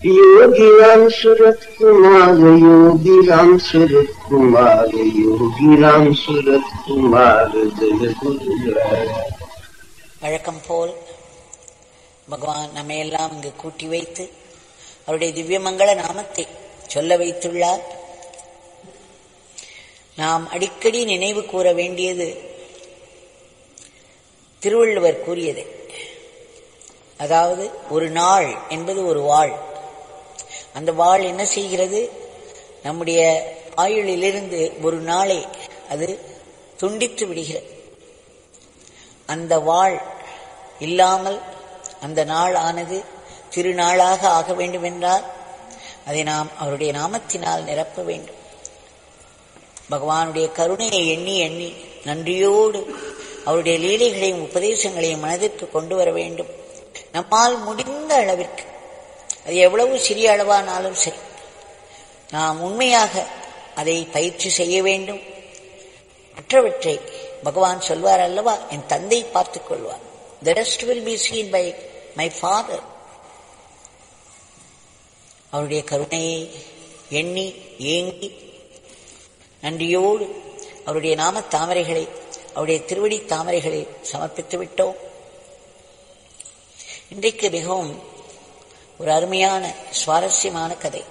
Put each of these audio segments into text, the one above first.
योगी राम सूरत कुमार, योगी राम सूरत कुमार, योगी राम सूरत कुमार, जय गुरुराय. வழக்கம் போல் பகவான் நம்மையெல்லாம் இங்கு கூட்டி வைத்து அவருடைய திவ்யமங்கள நாமத்தை சொல்ல வைத்துள்ளார். நாம் அடிக்கடி நினைவு கூற வேண்டியது திருவள்ளுவர் கூறியது. அதாவது ஒரு நாள் என்பது ஒரு வாள். அந்த வாள் என்ன செய்கிறது? நம்முடைய ஆயுளிலிருந்து ஒரு நாளை அது துண்டித்து விடுகிறது. அந்த வாள் இல்லாமல் அந்த நாள் ஆனது திருநாளாக ஆக வேண்டும் என்றால் அதை நாம் அவருடைய நாமத்தினால் நிரப்ப வேண்டும். பகவானுடைய கருணையை எண்ணி எண்ணி நன்றியோடு அவருடைய லீலைகளையும் உபதேசங்களையும் மனதிற்கு கொண்டு வர வேண்டும். நம்மால் முடிந்த அளவிற்கு, அது எவ்வளவு சிறிய அளவானாலும் சரி, நாம் உண்மையாக அதை பயிற்சி செய்ய வேண்டும். மற்றவற்றை பகவான் சொல்வார் அல்லவா, என் தந்தை பார்த்துக் கொள்வார். The rest will be seen by my father. அவருடைய கருணையை எண்ணி ஏங்கி நன்றியோடு அவருடைய நாம தாமரைகளை, அவருடைய திருவடி தாமரைகளை சமர்ப்பித்து விட்டோம். இன்றைக்கு மிகவும் ஒரு அருமையான சுவாரஸ்யமான கதை.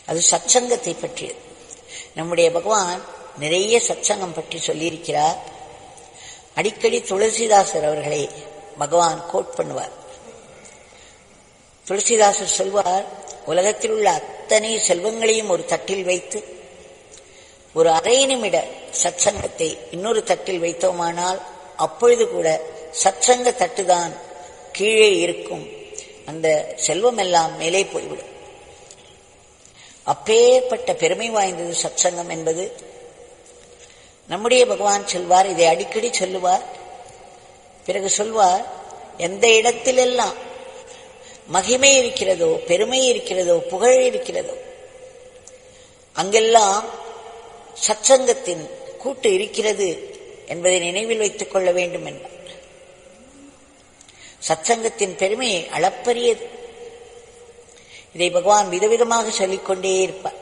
அது சத்சங்கத்தை பற்றியது. நம்முடைய பகவான் நிறைய சத்சங்கம் பற்றி சொல்லியிருக்கிறார். அடிக்கடி துளசிதாசர் அவர்களை பகவான் கோட் பண்ணுவார். துளசிதாசர் சொல்வார், உலகத்தில் உள்ள அத்தனை செல்வங்களையும் ஒரு தட்டில் வைத்து ஒரு அரை நிமிட சத்சங்கத்தை இன்னொரு தட்டில் வைத்தோமானால் அப்பொழுது கூட சத்சங்க தட்டுதான் கீழே இருக்கும், அந்த செல்வம் எல்லாம் மேலே போய்விடும். அப்பேற்பட்ட பெருமை வாய்ந்தது சத்சங்கம் என்பது. நம்முடைய பகவான் சொல்வார், இதை அடிக்கடி சொல்லுவார். பிறகு சொல்வார், எந்த இடத்திலெல்லாம் மகிமை இருக்கிறதோ, பெருமை இருக்கிறதோ, புகழ் இருக்கிறதோ, அங்கெல்லாம் சத்சங்கத்தின் கூட்டு இருக்கிறது என்பதை நினைவில் வைத்துக் கொள்ள வேண்டும் என்றார். சத்சங்கத்தின் பெருமையை அளப்பரியது. இதை பகவான் விதவிதமாக சொல்லிக்கொண்டே இருப்பார்.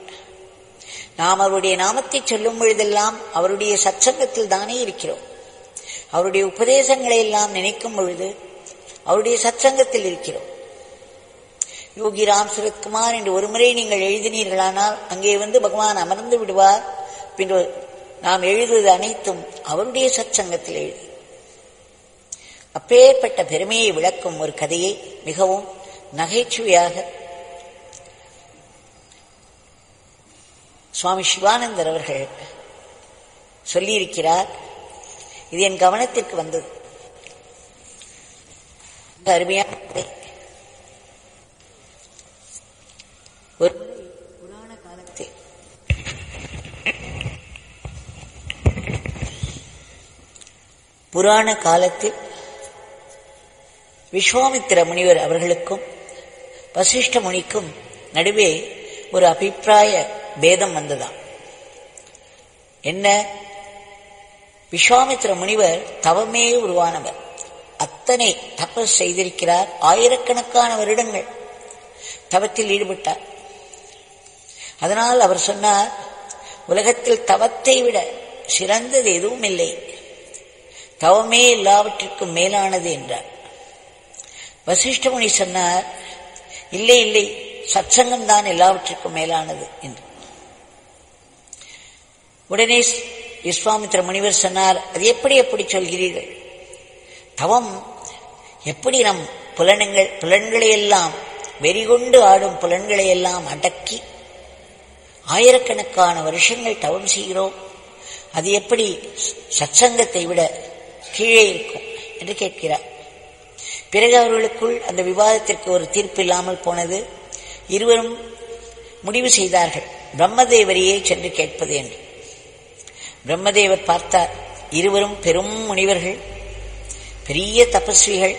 நாம் அவருடைய நாமத்தை சொல்லும் பொழுதெல்லாம் அவருடைய சத்சங்கத்தில் தானே இருக்கிறோம். அவருடைய உபதேசங்களை எல்லாம் நினைக்கும் பொழுது அவருடைய சத்சங்கத்தில் இருக்கிறோம். யோகி ராம் சுரத்குமார் என்று ஒருமுறை நீங்கள் எழுதினீர்களானால் அங்கே வந்து பகவான் அமர்ந்து விடுவார். பின்பு நாம் எழுதுவது அனைத்தும் அவருடைய சத்சங்கத்தில் எழுது. அப்பேற்பட்ட பெருமையை விளக்கும் ஒரு கதையை மிகவும் நகைச்சுவையாக சுவாமி சிவானந்தர் அவர்கள் சொல்லியிருக்கிறார். இது என் கவனத்திற்கு வந்தது. அருமையான கதை. ஒரு புராண காலத்தில் விஸ்வாமித்திர முனிவர் அவர்களுக்கும் வசிஷ்ட முனிக்கும் நடுவே ஒரு அபிப்பிராய பேதம் வந்ததாம். என்ன? விஸ்வாமித்திர முனிவர் தவமே உருவானவர். அத்தனை தபஸ் செய்திருக்கிறார். ஆயிரக்கணக்கான வருடங்கள் தவத்தில் ஈடுபட்டார். அதனால் அவர் சொன்னார், உலகத்தில் தவத்தை விட சிறந்தது எதுவும் இல்லை, தவமே எல்லாவற்றிற்கும் மேலானது என்றார். வசிஷ்ட முனி சொன்னார், இல்லை இல்லை, சத்சங்கம் தான் எல்லாவற்றிற்கும் மேலானது என்று. உடனே விஸ்வாமித்திர முனிவர் சொன்னார், அது எப்படி சொல்கிறீர்கள்? தவம் எப்படி நம் புலன்களையெல்லாம், வெறிகொண்டு ஆடும் புலன்களையெல்லாம் அடக்கி ஆயிரக்கணக்கான வருஷங்கள் தவம் செய்கிறோம், அது எப்படி சத்சங்கத்தை விட கீழே இருக்கும் என்று கேட்கிறார். பிறகு அவர்களுக்குள் அந்த விவாதத்திற்கு ஒரு தீர்ப்பு இல்லாமல் போனது. இருவரும் முடிவு செய்தார்கள், பிரம்மதேவரையே சென்று கேட்பது என்று. பிரம்மதேவர் பார்த்தார், இருவரும் பெரும் முனிவர்கள், பெரிய தபஸ்விகள்,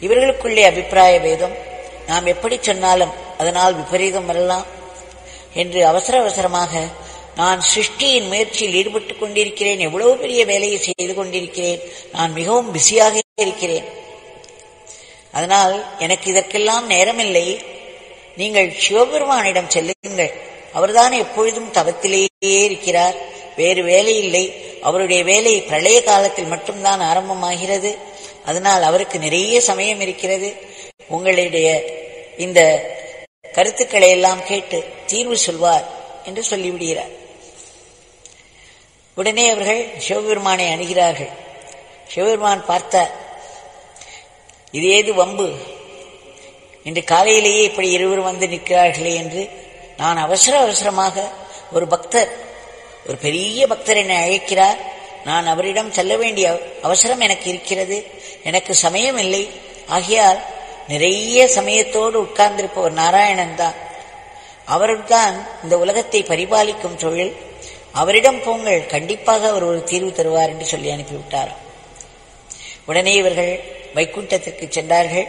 இவர்களுக்குள்ளே அபிப்பிராய பேதம், நாம் எப்படி சொன்னாலும் அதனால் விபரீதம் வரலாம் என்று அவசர அவசரமாக, நான் சிருஷ்டியின் முயற்சியில் ஈடுபட்டுக் கொண்டிருக்கிறேன், எவ்வளவு பெரிய வேலையை செய்து கொண்டிருக்கிறேன், நான் மிகவும் பிஸியாக இருக்கிறேன், அதனால் எனக்கு இதற்கெல்லாம் நேரமில்லை. நீங்கள் சிவபெருமானிடம் செல்லுங்கள். அவர்தான் எப்பொழுதும் தவத்திலேயே இருக்கிறார். வேறு வேலை இல்லை. அவருடைய வேலை பிரளய காலத்தில் மட்டும்தான் ஆரம்பமாகிறது. அதனால் அவருக்கு நிறைய சமயம் இருக்கிறது. உங்களுடைய இந்த கருத்துக்களை எல்லாம் கேட்டு தீர்வு சொல்வார் என்று சொல்லிவிடுகிறார். உடனே அவர்கள் சிவபெருமானை அணுகிறார்கள். சிவபெருமான் பார்த்தார், இது ஏது வம்பு, இன்று காலையிலேயே இப்படி இருவரும் வந்து நிற்கிறார்களே என்று நான் அவசரமாக ஒரு பக்தர், ஒரு பெரிய பக்தர் என்னை அழைக்கிறார். நான் அவரிடம் செல்ல வேண்டிய அவசரம் எனக்கு இருக்கிறது. எனக்கு சமயம் இல்லை. ஆகையால் நிறைய சமயத்தோடு உட்கார்ந்திருப்பவர் நாராயணன் தான். அவர்தான் இந்த உலகத்தை பரிபாலிக்கும் தொழில். அவரிடம் போங்கள், கண்டிப்பாக அவர் ஒரு தீர்வு தருவார் என்று சொல்லி அனுப்பிவிட்டார். உடனே இவர்கள் வைகுண்டத்திற்கு சென்றார்கள்.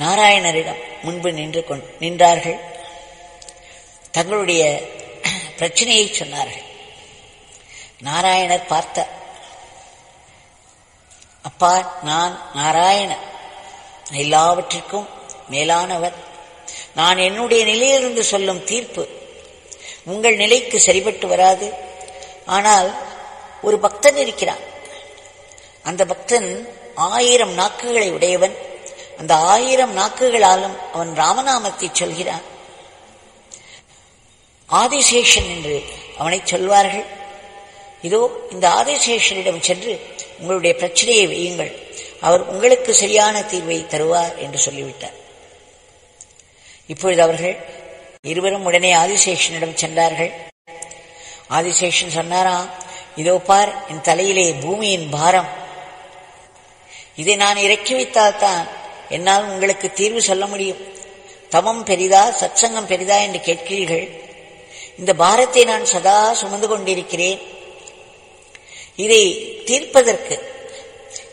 நாராயணரிடம் முன்பு நின்றார்கள். தங்களுடைய பிரச்சனையை சொன்னார்கள். நாராயணர் பார்த்தார். அப்பா, நான் நாராயணன், எல்லாவற்றிற்கும் மேலானவர். நான் என்னுடைய நிலையிலிருந்து சொல்லும் தீர்ப்பு உங்கள் நிலைக்கு சரிபட்டு வராது. ஆனால் ஒரு பக்தன் இருக்கிறான். அந்த பக்தன் 1000 நாக்குகளை உடையவன். அந்த 1000 நாக்குகளாலும் அவன் ராமநாமத்தை சொல்கிறான். ஆதிசேஷன் என்று அவனை சொல்வார்கள். இதோ இந்த ஆதிசேஷனிடம் சென்று உங்களுடைய பிரச்சனையை வையுங்கள், அவர் உங்களுக்கு சரியான தீர்வை தருவார் என்று சொல்லிவிட்டார். இப்பொழுது அவர்கள் இருவரும் உடனே ஆதிசேஷனிடம் சென்றார்கள். ஆதிசேஷன் சொன்னாராம், இதோ பார், என் தலையிலே பூமியின் பாரம். இதை நான் இறக்கி வைத்தால்தான் என்னால் உங்களுக்கு தீர்வு சொல்ல முடியும். தமம் பெரிதா சத்சங்கம் பெரிதா என்று கேட்கிறீர்கள். இந்த பாரத்தை நான் சதா சுமந்து கொண்டிருக்கிறேன். இதை தீர்ப்பதற்கு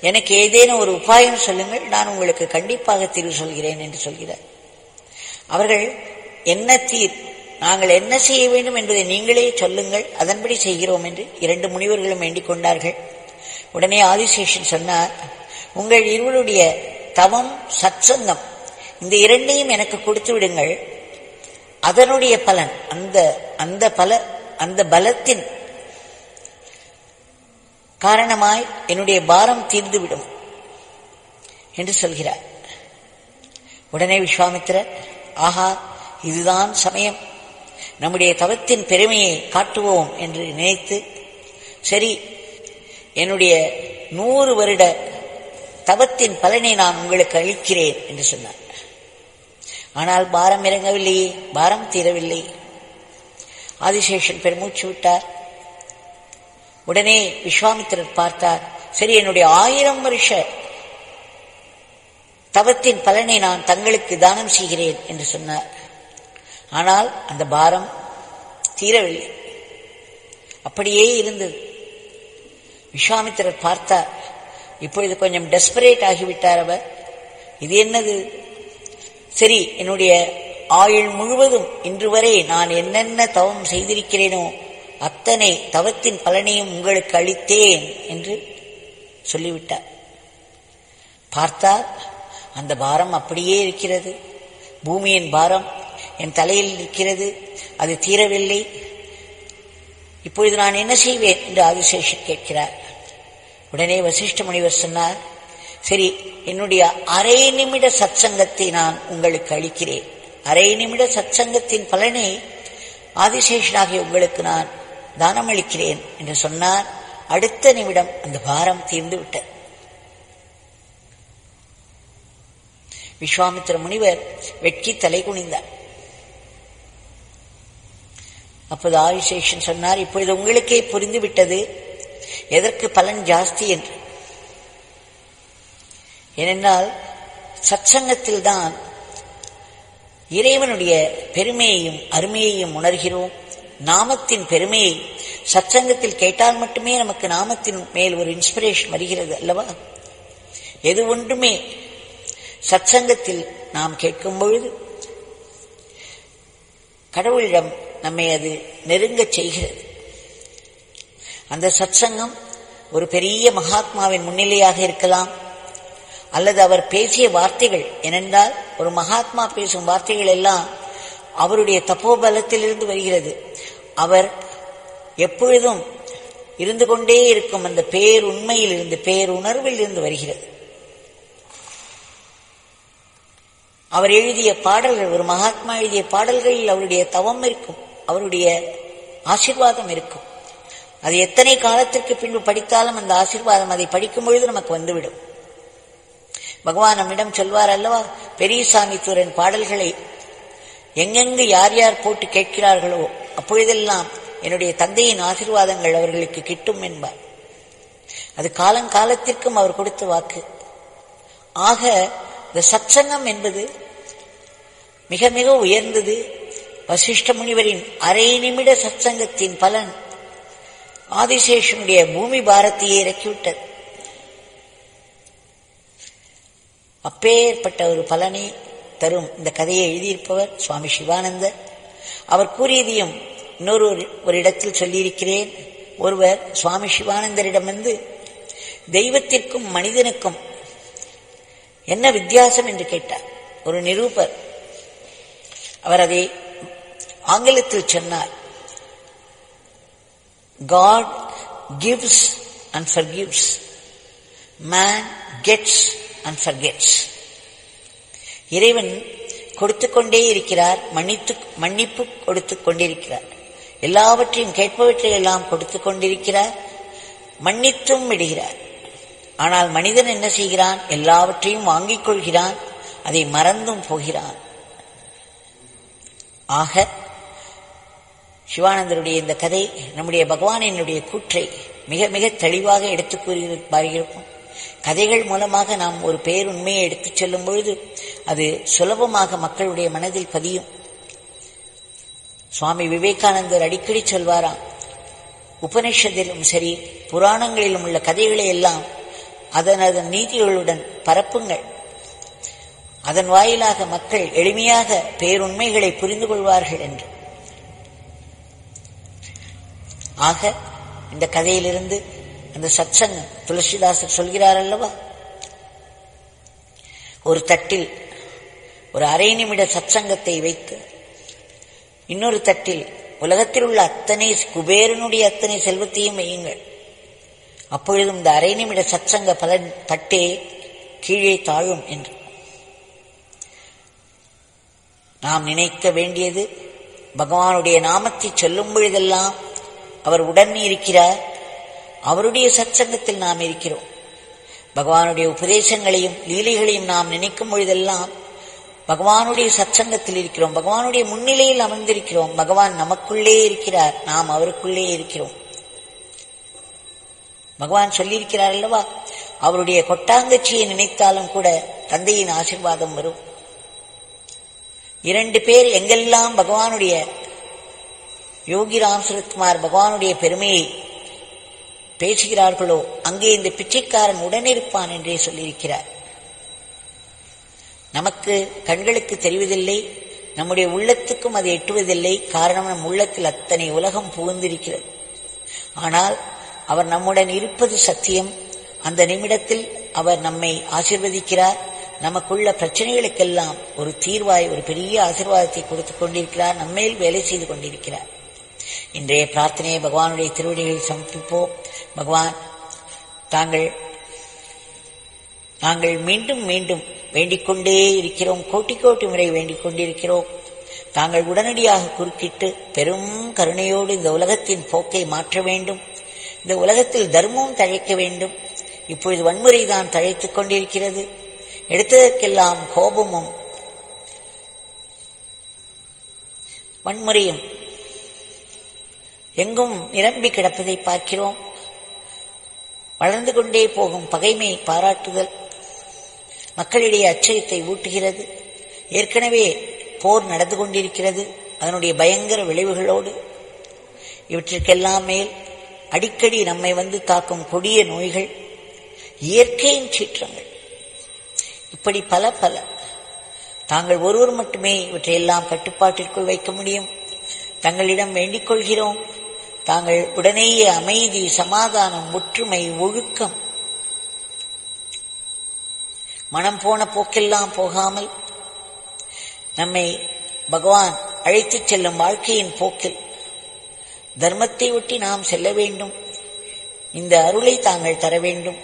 எனக்கு ஏதேனும் ஒரு உபாயம் சொல்லுங்கள், நான் உங்களுக்கு கண்டிப்பாக தீர்வு சொல்கிறேன் என்று சொல்கிறார். அவர்கள், என்ன நாங்கள் என்ன செய்ய வேண்டும் என்பதை நீங்களே சொல்லுங்கள், அதன்படி செய்கிறோம் என்று 2 முனிவர்களும் வேண்டிக் கொண்டார்கள். உடனே ஆதிசேஷன் சொன்னார், உங்கள் இருவருடைய தவம் சத்சங்கம் இந்த 2ஐயும் எனக்கு கொடுத்து விடுங்கள். அதனுடைய பலன், அந்த பலத்தின் காரணமாய் என்னுடைய பாரம் தீர்ந்துவிடும் என்று சொல்கிறார். உடனே விஸ்வாமித்திரர், ஆஹா, இதுதான் சமயம், நம்முடைய தவத்தின் பெருமையை காட்டுவோம் என்று நினைத்து, சரி, என்னுடைய 100 வருட தவத்தின் பலனை நான் உங்களுக்கு அளிக்கிறேன் என்று சொன்னார். ஆனால் பாரம் இறங்கவில்லையே, பாரம் தீரவில்லை. ஆதிசேஷன் பெருமூச்சு விட்டார். உடனே விஸ்வாமித்திரர் பார்த்தார், சரி, என்னுடைய 1000 வருஷ தவத்தின் பலனை நான் தங்களுக்கு தானம் செய்கிறேன் என்று சொன்னார். ஆனால் அந்த பாரம் தீரவில்லை, அப்படியே இருந்தது. விஸ்வாமித்திரர் பார்த்தார். இப்பொழுது கொஞ்சம் டெஸ்பரேட் ஆகிவிட்டார் அவர். இது என்னது? சரி, என்னுடைய ஆயுள் முழுவதும் இன்று வரை நான் என்னென்ன தவம் செய்திருக்கிறேனோ அத்தனை தவத்தின் பலனையும் உங்களுக்கு அளித்தேன் என்று சொல்லிவிட்டார். பார்த்தால் அந்த பாரம் அப்படியே இருக்கிறது. பூமியின் பாரம் என் தலையில் இருக்கிறது, அது தீரவில்லை. இப்பொழுது நான் என்ன செய்வேன் என்று ஆதிசேஷன் கேட்கிறார். உடனே வசிஷ்ட முனிவர் சொன்னார், சரி, என்னுடைய 1/2 நிமிட சத்சங்கத்தை நான் உங்களுக்கு அளிக்கிறேன். 1/2 நிமிட சத்சங்கத்தின் பலனை ஆதிசேஷனாகிய உங்களுக்கு நான் தானம் அளிக்கிறேன் என்று சொன்னார். அடுத்த நிமிடம் அந்த பாரம் தீர்ந்து விட்டது. விஸ்வாமித்திர முனிவர் வெட்கி தலை குனிந்தார். அப்போது ஆதிசேஷன் சொன்னார், இப்பொழுது உங்களுக்கே புரிந்துவிட்டது எதற்கு பலன் ஜாஸ்தி என்று. ஏனென்றால் சத்சங்கத்தில் தான் இறைவனுடைய பெருமையையும் அருமையையும் உணர்கிறோம். நாமத்தின் பெருமையை சத்சங்கத்தில் கேட்டால் மட்டுமே நமக்கு நாமத்தின் மேல் ஒரு இன்ஸ்பிரேஷன் வருகிறது அல்லவா? எது ஒன்றுமே சத்சங்கத்தில் நாம் கேட்கும் பொழுது கடவுளிடம் நம்மை அது நெருங்கச் செய்கிறது. அந்த சத்சங்கம் ஒரு பெரிய மகாத்மாவின் முன்னிலையாக இருக்கலாம், அல்லது அவர் பேசிய வார்த்தைகள் ஏனென்றால் ஒரு மகாத்மா பேசும் வார்த்தைகள் எல்லாம் அவருடைய தபோபலத்திலிருந்து வருகிறது. அவர் எப்பொழுதும் இருந்து கொண்டே இருக்கும் அந்த பேருண்மையில் இருந்து பேருணர்வில் இருந்து வருகிறது. அவர் எழுதிய பாடல்கள், ஒரு மகாத்மா எழுதிய பாடல்களில் அவருடைய தவம் இருக்கும், அவருடைய ஆசீர்வாதம் இருக்கும். அது எத்தனை காலத்திற்கு பின்பு படித்தாலும் அந்த ஆசீர்வாதம் அதை படிக்கும் பொழுது நமக்கு வந்துவிடும். பகவான் நம்மிடம் சொல்வார் அல்லவா, பெரியசாமி தூரன் பாடல்களை எங்கெங்கு யார் யார் போட்டு கேட்கிறார்களோ அப்பொழுதெல்லாம் என்னுடைய தந்தையின் ஆசீர்வாதங்கள் அவர்களுக்கு கிட்டும் என்பார். அது காலங்காலத்திற்கும் அவர் கொடுத்த வாக்கு. ஆக இந்த சத்சங்கம் என்பது மிக மிக உயர்ந்தது. வசிஷ்ட முனிவரின் அரை நிமிட சத்சங்கத்தின் பலன் ஆதிசேஷனுடைய பூமி பாரத்தையே இறக்கிவிட்டது. அப்பேற்பட்ட ஒரு பலனை தரும் இந்த கதையை எழுதியிருப்பவர் சுவாமி சிவானந்தர். அவர் கூறியதையும் ஒரு இடத்தில் சொல்லியிருக்கிறேன். ஒருவர் சுவாமி சிவானந்தரிடம் வந்து தெய்வத்திற்கும் மனிதனுக்கும் என்ன வித்தியாசம் என்று கேட்டார். ஒரு நிரூபர். அவர் அதை ஆங்கிலத்தில் சொன்னார். God gives and forgives. Man gets and forgets. இறைவன் கொடுத்துக் கொண்டே இருக்கிறார், மன்னிப்பு கொடுத்துக் கொண்டிருக்கிறார், எல்லாவற்றையும் கேட்பவற்றை எல்லாம் கொடுத்துக் கொண்டிருக்கிறார், மன்னித்தும் விடுகிறார். ஆனால் மனிதன் என்ன செய்கிறான்? எல்லாவற்றையும் வாங்கிக் கொள்கிறான், அதை மறந்தும் போகிறான். ஆக சிவானந்தருடைய இந்த கதை நம்முடைய பகவானினுடைய கூற்றை மிக மிக தெளிவாக எடுத்துக் கூறியிருக்கும். கதைகள் மூலமாக நாம் ஒரு பேருண்மையை எடுத்துச் செல்லும் பொழுது அது சுலபமாக மக்களுடைய மனதில் பதியும். சுவாமி விவேகானந்தர் அடிக்கடி சொல்வாராம், உபனிஷத்திலும் சரி புராணங்களிலும் உள்ள கதைகளை எல்லாம் அதன் நீதிகளுடன் பரப்புங்கள். அதன் வாயிலாக மக்கள் எளிமையாக பேருண்மைகளை புரிந்து கொள்வார்கள் என்று. ஆக இந்த கதையிலிருந்து அந்த சத்சங்கம் துளசிதாசர் சொல்கிறார் அல்லவா, ஒரு தட்டில் ஒரு அரை நிமிட சத்சங்கத்தை வைத்து இன்னொரு தட்டில் உலகத்தில் உள்ள அத்தனை குபேரனுடைய அத்தனை செல்வத்தையும் வையுங்கள். அப்பொழுதும் இந்த அரை நிமிட சத்சங்க பலன் தட்டே கீழே தாழும் என்று. நாம் நினைக்க வேண்டியது, பகவானுடைய நாமத்தை சொல்லும் பொழுதெல்லாம் அவர் உடன் இருக்கிறார், அவருடைய சத்சங்கத்தில் நாம் இருக்கிறோம். பகவானுடைய உபதேசங்களையும் லீலைகளையும் நாம் நினைக்கும் பொழுதெல்லாம் பகவானுடைய சத்சங்கத்தில் இருக்கிறோம், பகவானுடைய முன்னிலையில் அமர்ந்திருக்கிறோம். பகவான் நமக்குள்ளே இருக்கிறார், நாம் அவருக்குள்ளே இருக்கிறோம். பகவான் சொல்லியிருக்கிறார் அல்லவா, அவருடைய கொட்டாங்கச்சியை நினைத்தாலும் கூட தந்தையின் ஆசீர்வாதம் வரும். 2 பேர் எங்கெல்லாம் பகவானுடைய யோகி ராம் சுரத்குமார் பகவானுடைய பெருமையை பேசுகிறார்களோ அங்கே இந்த பிச்சைக்காரன் உடனிருப்பான் என்றே சொல்லியிருக்கிறார். நமக்கு கண்களுக்கு தெரிவதில்லை, நம்முடைய உள்ளத்துக்கும் அது எட்டுவதில்லை. காரணம், நம் உள்ளத்தில் அத்தனை உலகம் புகுந்திருக்கிறது. ஆனால் அவர் நம்முடன் இருப்பது சத்தியம். அந்த நிமிடத்தில் அவர் நம்மை ஆசீர்வதிக்கிறார். நமக்குள்ள பிரச்சனைகளுக்கெல்லாம் ஒரு தீர்வாய் ஒரு பெரிய ஆசீர்வாதத்தை கொடுத்துக் கொண்டிருக்கிறார், நம்மேல் வேலை செய்து கொண்டிருக்கிறார். இன்றைய பிரார்த்தனையை பகவானுடைய திருவடிகளில் சமர்ப்பிப்போம். பகவான், நாங்கள் மீண்டும் மீண்டும் வேண்டிக் கொண்டே இருக்கிறோம், கோட்டி கோட்டி முறை வேண்டிக் கொண்டிருக்கிறோம். தாங்கள் உடனடியாக குறுக்கிட்டு பெரும் கருணையோடு இந்த உலகத்தின் போக்கை மாற்ற வேண்டும். இந்த உலகத்தில் தர்மம் தழைக்க வேண்டும். இப்பொழுது வன்முறை தான் தழைத்துக் கொண்டிருக்கிறது. எடுத்ததற்கெல்லாம் கோபமும் வன்முறையும் எங்கும் நிரம்பி கிடப்பதை பார்க்கிறோம். வளர்ந்து கொண்டே போகும் பகைமை பாராட்டுதல் மக்களிடையே அச்சயத்தை ஊட்டுகிறது. ஏற்கனவே போர் நடந்து கொண்டிருக்கிறது, அதனுடைய பயங்கர விளைவுகளோடு. இவற்றிற்கெல்லாம் மேல் அடிக்கடி நம்மை வந்து தாக்கும் கொடிய நோய்கள், இயற்கையின் சீற்றங்கள், இப்படி பல பல. தாங்கள் ஒருவர் மட்டுமே இவற்றையெல்லாம் கட்டுப்பாட்டிற்குள் வைக்க முடியும். தங்களிடம் வேண்டிக் கொள்கிறோம், தாங்கள் உடனேயே அமைதி, சமாதானம், ஒற்றுமை, ஒழுக்கம், மனம் போன போக்கெல்லாம் போகாமல் நம்மை பகவான் அழைத்துச் செல்லும் வாழ்க்கையின் போக்கில் தர்மத்தை ஒட்டி நாம் செல்ல வேண்டும். இந்த அருளை தாங்கள் தர வேண்டும்.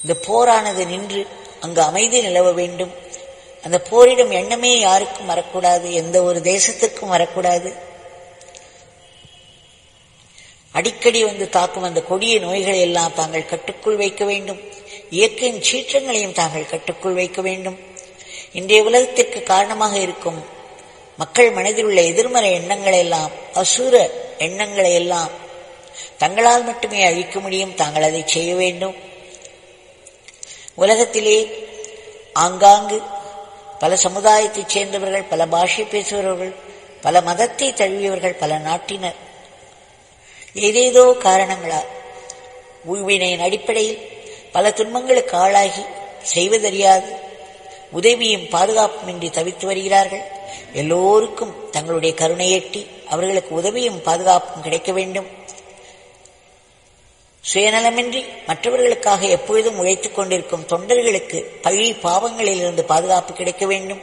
இந்த போரானது நின்று அங்கு அமைதி நிலவ வேண்டும். அந்த போரிடும் எண்ணமே யாருக்கும் வரக்கூடாது, எந்த ஒரு தேசத்திற்கும் வரக்கூடாது. அடிக்கடி வந்து தாக்கும் அந்த கொடிய நோய்களை எல்லாம் தாங்கள் கட்டுக்குள் வைக்க வேண்டும். இயற்கையின் சீற்றங்களையும் தாங்கள் கட்டுக்குள் வைக்க வேண்டும். இன்றைய உலகத்திற்கு காரணமாக இருக்கும் மக்கள் மனதில் உள்ள எதிர்மறை எண்ணங்களை எல்லாம், அசுர எண்ணங்களை எல்லாம் தங்களால் மட்டுமே அழிக்க முடியும். தாங்கள் அதை செய்ய வேண்டும். உலகத்திலே ஆங்காங்கு பல சமுதாயத்தைச் சேர்ந்தவர்கள், பல பாஷை பேசுபவர்கள், பல மதத்தை தழுவியவர்கள், பல நாட்டினர் ஏதேதோ காரணங்களால் உள்வினையின் அடிப்படையில் பல துன்பங்களுக்கு ஆளாகி செய்வதறியாது உதவியும் பாதுகாப்பும் இன்றி தவித்து வருகிறார்கள். எல்லோருக்கும் தங்களுடைய கருணையேற்றி அவர்களுக்கு உதவியும் பாதுகாப்பும் கிடைக்க வேண்டும். சுயநலமின்றி மற்றவர்களுக்காக எப்பொழுதும் உழைத்துக் கொண்டிருக்கும் தொண்டர்களுக்கு பழி பாவங்களிலிருந்து பாதுகாப்பு கிடைக்க வேண்டும்.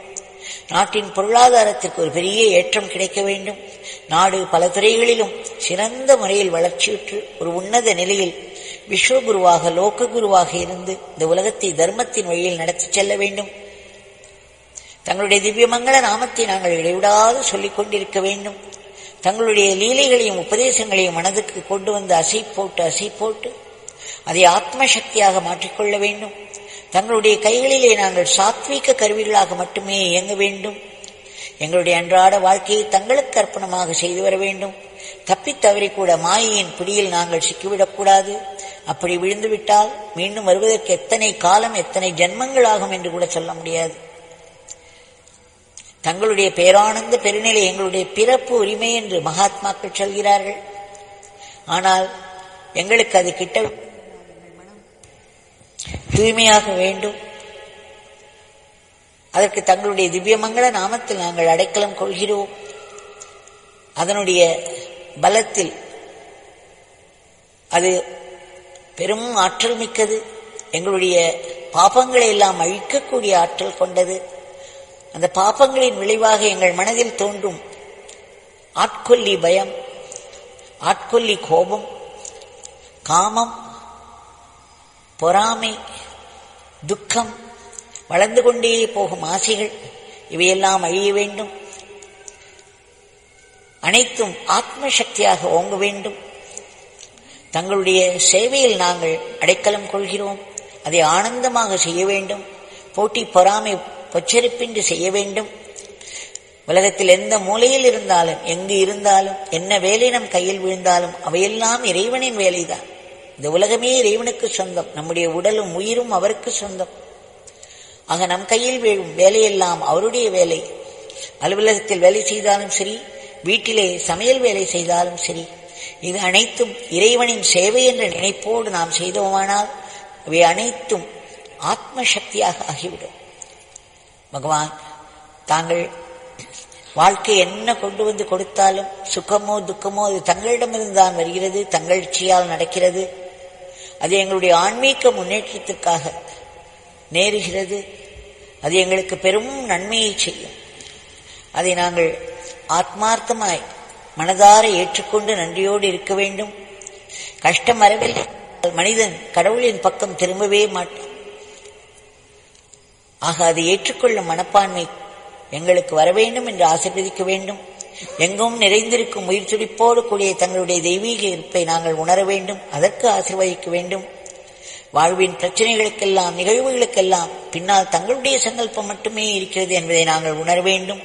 நாட்டின் பொருளாதாரத்திற்கு ஒரு பெரிய ஏற்றம் கிடைக்க வேண்டும். நாடு பல துறைகளிலும் சிறந்த முறையில் வளர்ச்சியுற்று ஒரு உன்னத நிலையில் விஸ்வகுருவாக, லோக குருவாக இருந்து இந்த உலகத்தை தர்மத்தின் வழியில் நடத்தி செல்ல வேண்டும். தங்களுடைய திவ்யமங்கள நாமத்தை நாங்கள் இடைவிடாது சொல்லிக் கொண்டிருக்க வேண்டும். தங்களுடைய லீலைகளையும் உபதேசங்களையும் மனதுக்கு கொண்டு வந்து அசை போட்டு அதை ஆத்ம சக்தியாக மாற்றிக்கொள்ள வேண்டும். தங்களுடைய கைகளிலே நாங்கள் சாத்வீக கருவிகளாக மட்டுமே இயங்க வேண்டும். எங்களுடைய அன்றாட வாழ்க்கையை தங்களுக்கு அர்ப்பணமாக செய்து வர வேண்டும். தப்பித்தவரை கூட மாயையின் பிடியில் நாங்கள் சிக்கிவிடக்கூடாது. அப்படி விழுந்துவிட்டால் மீண்டும் வருவதற்கு எத்தனை காலம், எத்தனை ஜென்மங்கள் ஆகும் என்று கூட சொல்ல முடியாது. தங்களுடைய பேரானந்த பெருநிலை எங்களுடைய பிறப்பு உரிமை என்று மகாத்மாக்கள் சொல்கிறார்கள். ஆனால் எங்களுக்கு அது கிட்ட தூய்மையாக வேண்டும். அதற்கு தங்களுடைய திவ்யமங்கள நாமத்தில் நாங்கள் அடைக்கலம் கொள்கிறோம். அதனுடைய பலத்தில் அது பெரும் ஆற்றல் மிக்கது. எங்களுடைய பாபங்களை எல்லாம் அழிக்கக்கூடிய ஆற்றல் கொண்டது. அந்த பாபங்களின் விளைவாக எங்கள் மனதில் தோன்றும் ஆட்கொல்லி பயம், ஆட்கொல்லி கோபம், காமம், பொறாமை, துக்கம், வளர்ந்து கொண்டே போகும் ஆசைகள், இவையெல்லாம் அழிய வேண்டும். அனைத்தும் ஆத்ம சக்தியாக ஓங்க வேண்டும். தங்களுடைய சேவையில் நாங்கள் அடைக்கலம் கொள்கிறோம். அதை ஆனந்தமாக செய்ய வேண்டும். போட்டி பொறாமை பொச்சரிப்பின்றி செய்ய வேண்டும். உலகத்தில் எந்த மூலையில் இருந்தாலும், எங்கு இருந்தாலும், என்ன வேலை நம் கையில் விழுந்தாலும் அவையெல்லாம் இறைவனின் வேலைதான். இந்த உலகமே இறைவனுக்கு சொந்தம். நம்முடைய உடலும் உயிரும் அவருக்கு சொந்தம். ஆக நம் கையில் விழும் வேலையெல்லாம் அவருடைய வேலை. அலுவலகத்தில் வேலை செய்தாலும் சரி, வீட்டிலே சமையல் வேலை செய்தாலும் சரி, இது அனைத்தும் இறைவனின் சேவை என்ற நினைப்போடு நாம் செய்தோமானால் இவை அனைத்தும் ஆத்ம சக்தியாக ஆகிவிடும். பகவான் தாங்கள் வாழ்க்கை என்ன கொண்டு வந்து கொடுத்தாலும், சுகமோ துக்கமோ, அது தங்களிடமிருந்துதான் வருகிறது, தங்கள்ச்சியால் நடக்கிறது. அது எங்களுடைய ஆன்மீக முன்னேற்றத்திற்காக நேருகிறது. அது எங்களுக்கு பெரும் நன்மையை செய்யும். அதை நாங்கள் ஆத்மார்த்தமாய் மனதார ஏற்றுக்கொண்டு நன்றியோடு இருக்க வேண்டும். கஷ்டம் வரவில்லை, மனிதன் கடவுளின் பக்கம் திரும்பவே மாட்டான். ஆக அதை ஏற்றுக்கொள்ளும் மனப்பான்மை எங்களுக்கு வர வேண்டும் என்று ஆசீர்வதிக்க வேண்டும். எங்கும் நிறைந்திருக்கும் உயிர் துடிப்போடு கூடிய தங்களுடைய தெய்வீக இருப்பை நாங்கள் உணர வேண்டும். அதற்கு ஆசீர்வதிக்க வேண்டும். வாழ்வின் பிரச்சனைகளுக்கெல்லாம், நிகழ்வுகளுக்கெல்லாம் பின்னால் தங்களுடைய சங்கல்பம் மட்டுமே இருக்கிறது என்பதை நாங்கள் உணர வேண்டும்.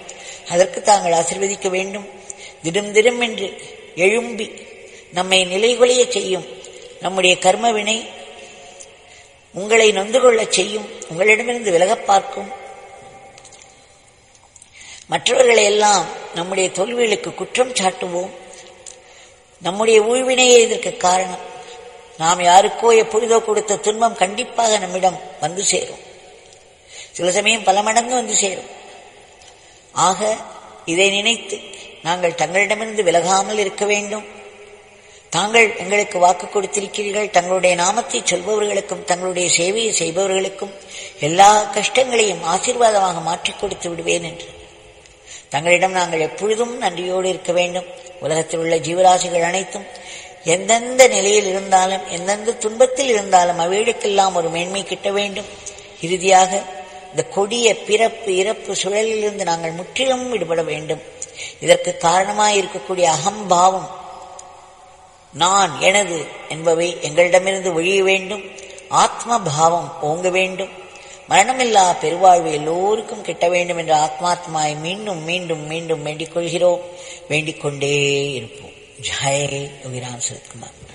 அதற்கு தாங்கள் ஆசீர்வதிக்க வேண்டும். திடும் திடும் என்று எழும்பி நம்மை நிலைகுலைய செய்யும் நம்முடைய கர்மவினை உங்களை நொந்து கொள்ளச் செய்யும். உங்களிடமிருந்து விலகப் பார்க்கும். மற்றவர்களை எல்லாம் நம்முடைய தோல்விகளுக்கு குற்றம் சாட்டுவோம். நம்முடைய ஊழ்வினையே இதற்கு காரணம். நாம் யாருக்கோ எப்பொழுதோ கொடுத்த துன்பம் கண்டிப்பாக நம்மிடம் வந்து சேரும். சில சமயம் பல மடங்கு வந்து சேரும். ஆக இதை நினைத்து நாங்கள் தங்களிடமிருந்து விலகாமல் இருக்க வேண்டும். தாங்கள் எங்களுக்கு வாக்கு கொடுத்திருக்கிறீர்கள், தங்களுடைய நாமத்தை சொல்பவர்களுக்கும் தங்களுடைய சேவையை செய்பவர்களுக்கும் எல்லா கஷ்டங்களையும் ஆசீர்வாதமாக மாற்றிக் கொடுத்து விடுவேன் என்று தங்களிடம் நாங்கள் எப்பொழுதும் நன்றியோடு இருக்க வேண்டும். உலகத்தில் உள்ள ஜீவராசிகள் அனைத்தும் எந்தெந்த நிலையில் இருந்தாலும் எந்தெந்த துன்பத்தில் இருந்தாலும் அவைகளுக்கெல்லாம் ஒரு மேன்மை கிட்ட வேண்டும். இறுதியாக இந்த கொடிய பிறப்பு இறப்பு சுழலிலிருந்து நாங்கள் முற்றிலும் விடுபட வேண்டும். இதற்கு காரணமாய் இருக்கக்கூடிய அகம்பாவம், நான் எனது என்பவை எங்களிடமிருந்து ஒழிய வேண்டும். ஆத்ம பாவம் ஓங்க வேண்டும். மரணமில்லா பெருவாழ்வு எல்லோருக்கும் கிட்ட வேண்டும் என்ற ஆத்மாத்மாவை மீண்டும் மீண்டும் மீண்டும் வேண்டிக் கொள்கிறோம். வேண்டிக் கொண்டே இருப்போம். ஜெய் யோகிராம் சரத்குமார்.